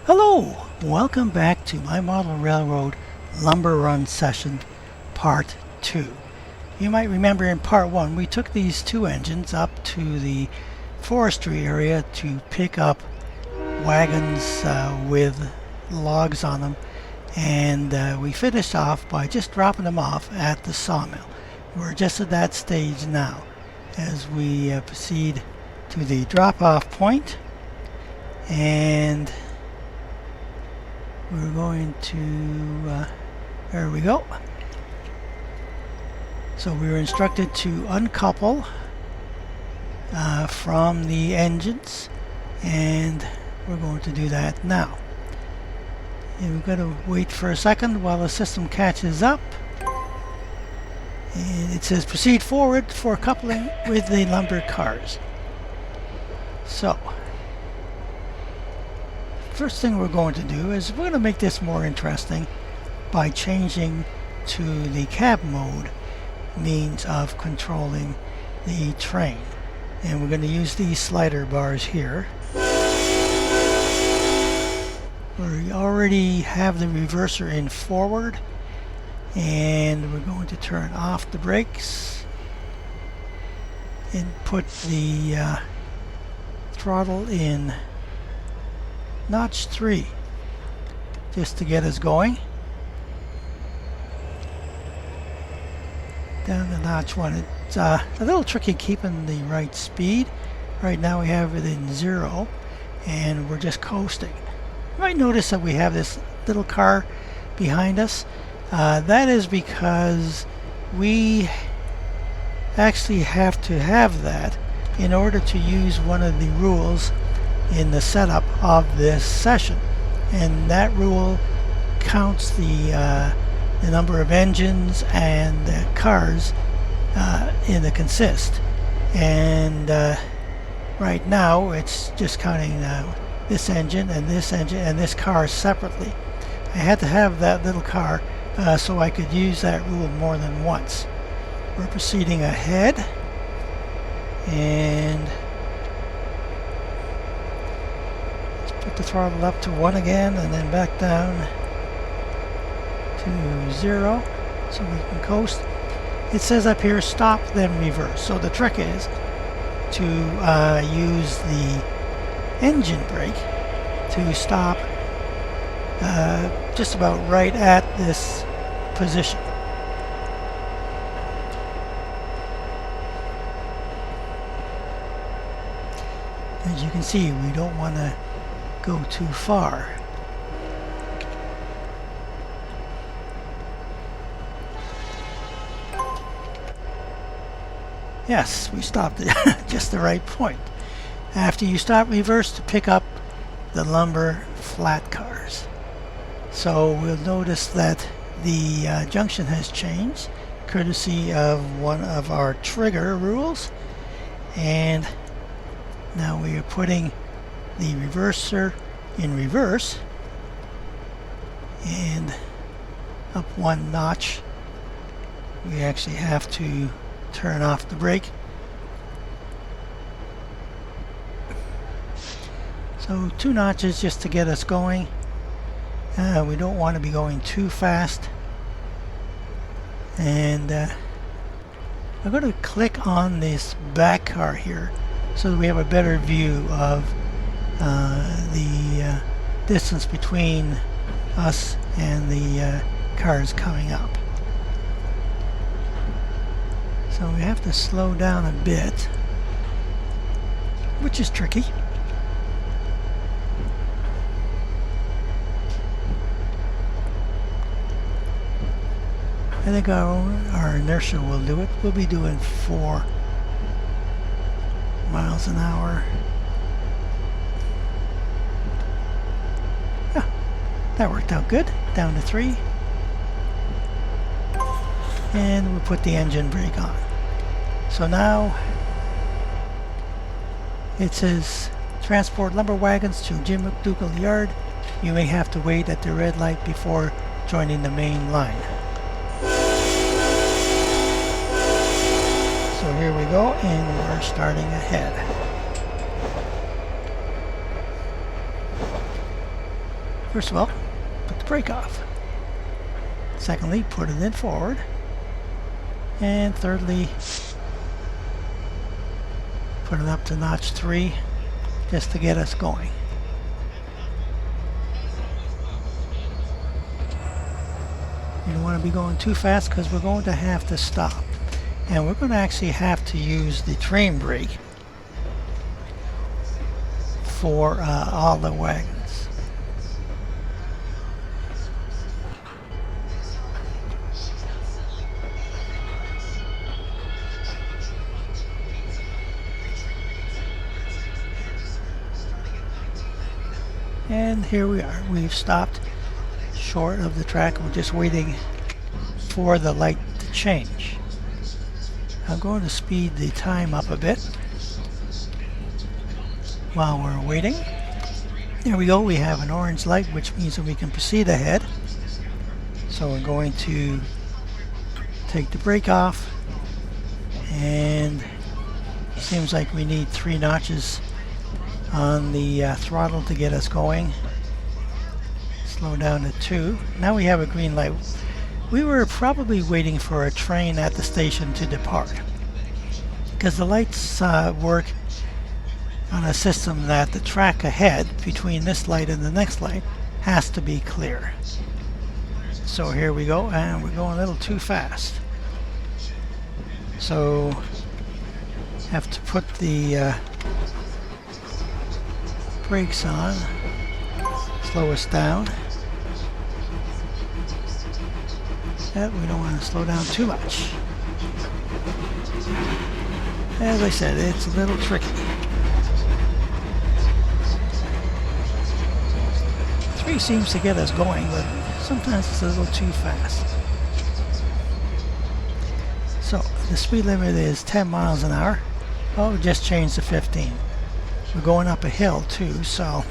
Hello! Welcome back to my model railroad lumber run session part 2. You might remember in part 1 we took these two engines up to the forestry area to pick up wagons with logs on them, and we finished off by just dropping them off at the sawmill. We're just at that stage now as we proceed to the drop-off point, and we're going to, there we go. So we were instructed to uncouple from the engines, and we're going to do that now. And we've got to wait for a second while the system catches up. And it says proceed forward for coupling with the lumber cars. So first thing we're going to do is we're going to make this more interesting by changing to the cab mode means of controlling the train. And we're going to use these slider bars here. We already have the reverser in forward, and we're going to turn off the brakes and put the throttle in notch 3 just to get us going. Down to notch 1. It's a little tricky keeping the right speed. Right now we have it in 0 and we're just coasting. You might notice that we have this little car behind us. That is because we actually have to have that in order to use one of the rules in the setup of this session, and that rule counts the number of engines and cars in the consist, and right now it's just counting this engine and this engine and this car separately. I had to have that little car so I could use that rule more than once. We're proceeding ahead, and put the throttle up to 1 again and then back down to 0 so we can coast. It says up here stop then reverse. So the trick is to use the engine brake to stop just about right at this position. As you can see, we don't want to go too far. Yes, we stopped at just the right point. After you stop reverse to pick up the lumber flat cars. So we'll notice that the junction has changed courtesy of one of our trigger rules, and now we are putting the reverser in reverse and up 1 notch. We actually have to turn off the brake. So 2 notches just to get us going. We don't want to be going too fast, and I'm going to click on this back car here so that we have a better view of the distance between us and the cars coming up. So we have to slow down a bit, which is tricky. I think our inertia will do it. We'll be doing 4 miles an hour. Yeah, that worked out good. Down to 3. And we'll put the engine brake on. So now it says transport lumber wagons to Jim McDougall Yard. You may have to wait at the red light before joining the main line. So here we go, and we're starting ahead. First of all, put the brake off. Secondly, put it in forward. And thirdly, put it up to notch 3 just to get us going. You don't want to be going too fast because we're going to have to stop. And we're going to actually have to use the train brake for all the wagons. And here we are. We've stopped short of the track. We're just waiting for the light to change. I'm going to speed the time up a bit while we're waiting. There we go. We have an orange light, which means that we can proceed ahead. So we're going to take the brake off, and it seems like we need 3 notches on the throttle to get us going. Slow down to 2. Now we have a green light. We were probably waiting for a train at the station to depart, because the lights work on a system that the track ahead between this light and the next light has to be clear. So here we go, and we're going a little too fast. So have to put the brakes on, slow us down. Yep, we don't want to slow down too much. As I said, it's a little tricky. 3 seems to get us going, but sometimes it's a little too fast. So the speed limit is 10 miles an hour. Oh, we just changed to 15. We're going up a hill too, so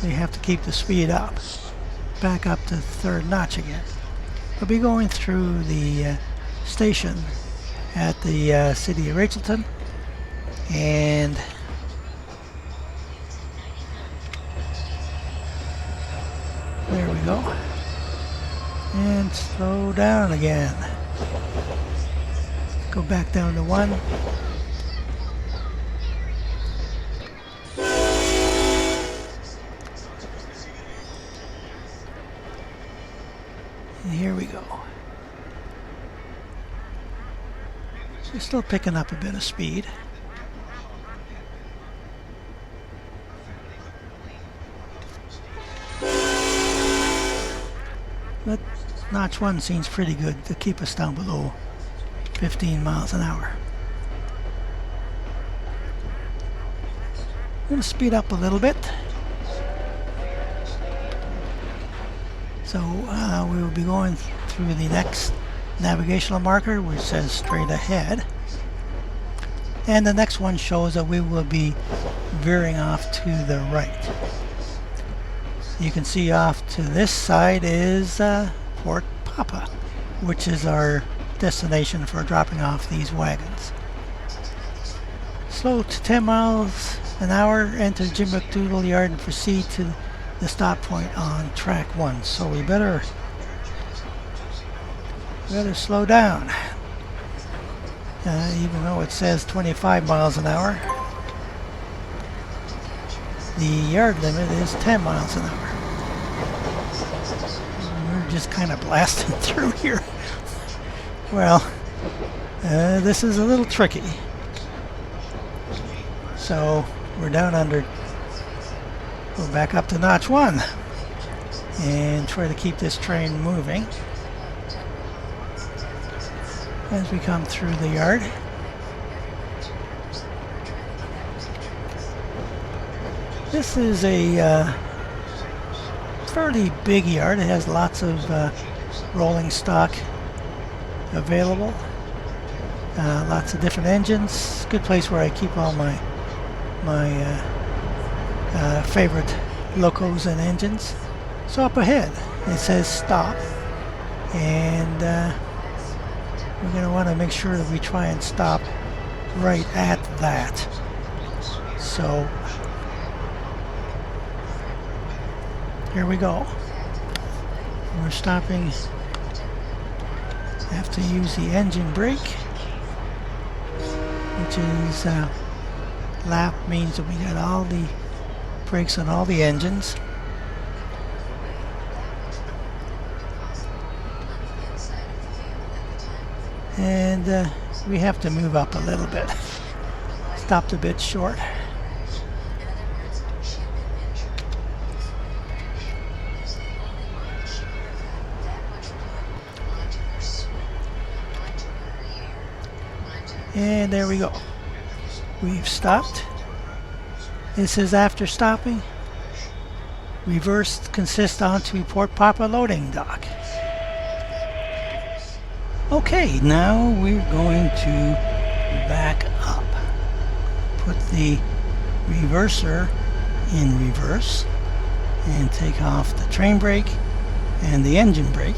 we have to keep the speed up. Back up to 3rd notch again. We'll be going through the station at the city of Rachelton, and there we go. And slow down again. Go back down to 1. And here we go. We're still picking up a bit of speed. But notch 1 seems pretty good to keep us down below 15 miles an hour. I'm going to speed up a little bit. So we will be going through the next navigational marker, which says straight ahead. And the next one shows that we will be veering off to the right. You can see off to this side is Port Papa, which is our destination for dropping off these wagons. Slow to 10 miles an hour, enter Jim McDougall Yard and proceed to the stop point on track 1. So we better slow down. Even though it says 25 miles an hour, the yard limit is 10 miles an hour. We're just kind of blasting through here. Well, this is a little tricky. So we're down under. Go back up to notch 1 and try to keep this train moving as we come through the yard. This is a fairly big yard. It has lots of rolling stock available, lots of different engines. Good place where I keep all my favorite locos and engines. So up ahead it says stop, and we're going to want to make sure that we try and stop right at that. So Here we go. We're stopping. Have to use the engine brake, which is lap means that we got all the brakes on all the engines. And we have to move up a little bit. Stopped a bit short. And there we go. We've stopped. It says after stopping, reverse consist on to Port Papa loading dock. Okay, now we're going to back up. Put the reverser in reverse and take off the train brake and the engine brake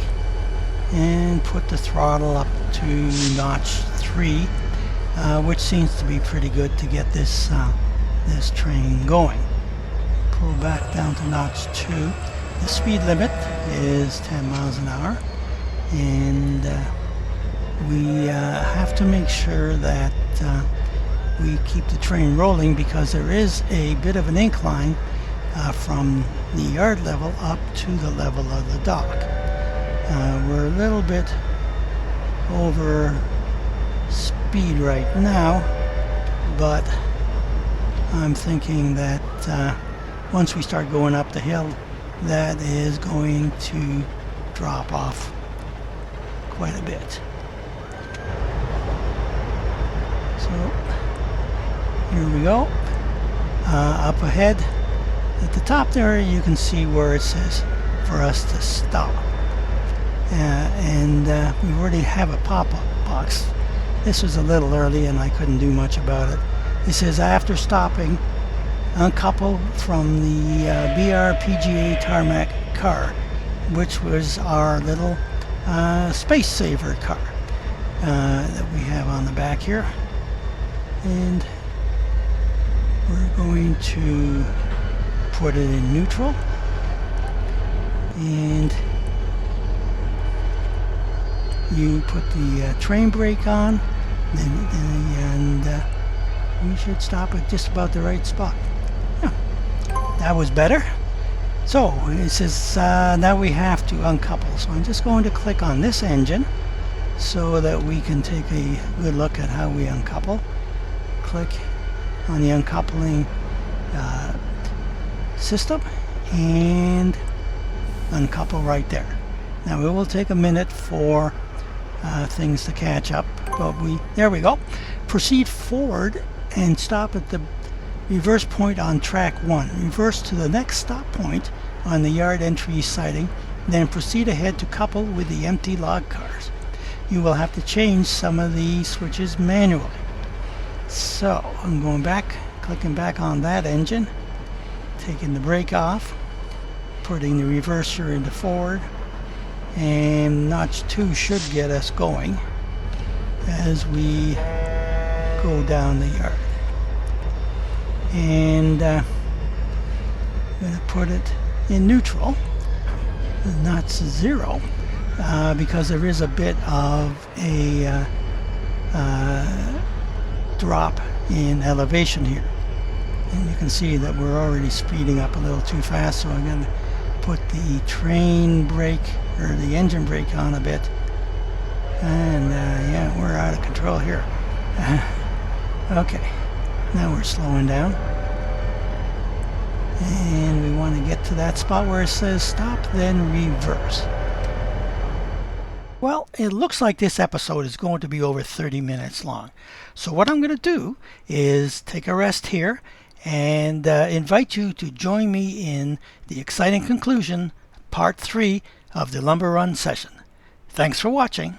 and put the throttle up to notch 3. Which seems to be pretty good to get this this train going. Pull back down to notch 2. The speed limit is 10 miles an hour, and we have to make sure that we keep the train rolling because there is a bit of an incline from the yard level up to the level of the dock. We're a little bit over speed right now, but I'm thinking that once we start going up the hill, that is going to drop off quite a bit. So here we go. Up ahead at the top there you can see where it says for us to stop, and we already have a pop-up box. This was a little early and I couldn't do much about it. It says after stopping, uncouple from the BRPGA tarmac car, which was our little space saver car that we have on the back here. And we're going to put it in neutral. And you put the train brake on, and we should stop at just about the right spot. Yeah, that was better. So it says now we have to uncouple. So I'm just going to click on this engine so that we can take a good look at how we uncouple. Click on the uncoupling system and uncouple right there. Now it will take a minute for things to catch up, but there we go. Proceed forward and stop at the reverse point on track 1. Reverse to the next stop point on the yard entry siding, then proceed ahead to couple with the empty log cars. You will have to change some of the switches manually. So I'm going back, clicking back on that engine, taking the brake off, putting the reverser into forward, and notch 2 should get us going as we go down the yard. And I'm going to put it in neutral, not 0, because there is a bit of a drop in elevation here. And you can see that we're already speeding up a little too fast, so I'm going to put the train brake or the engine brake on a bit. And yeah, we're out of control here. Okay, now we're slowing down. And we want to get to that spot where it says stop, then reverse. Well, it looks like this episode is going to be over 30 minutes long. So what I'm going to do is take a rest here and invite you to join me in the exciting conclusion, part 3 of the Lumber Run session. Thanks for watching.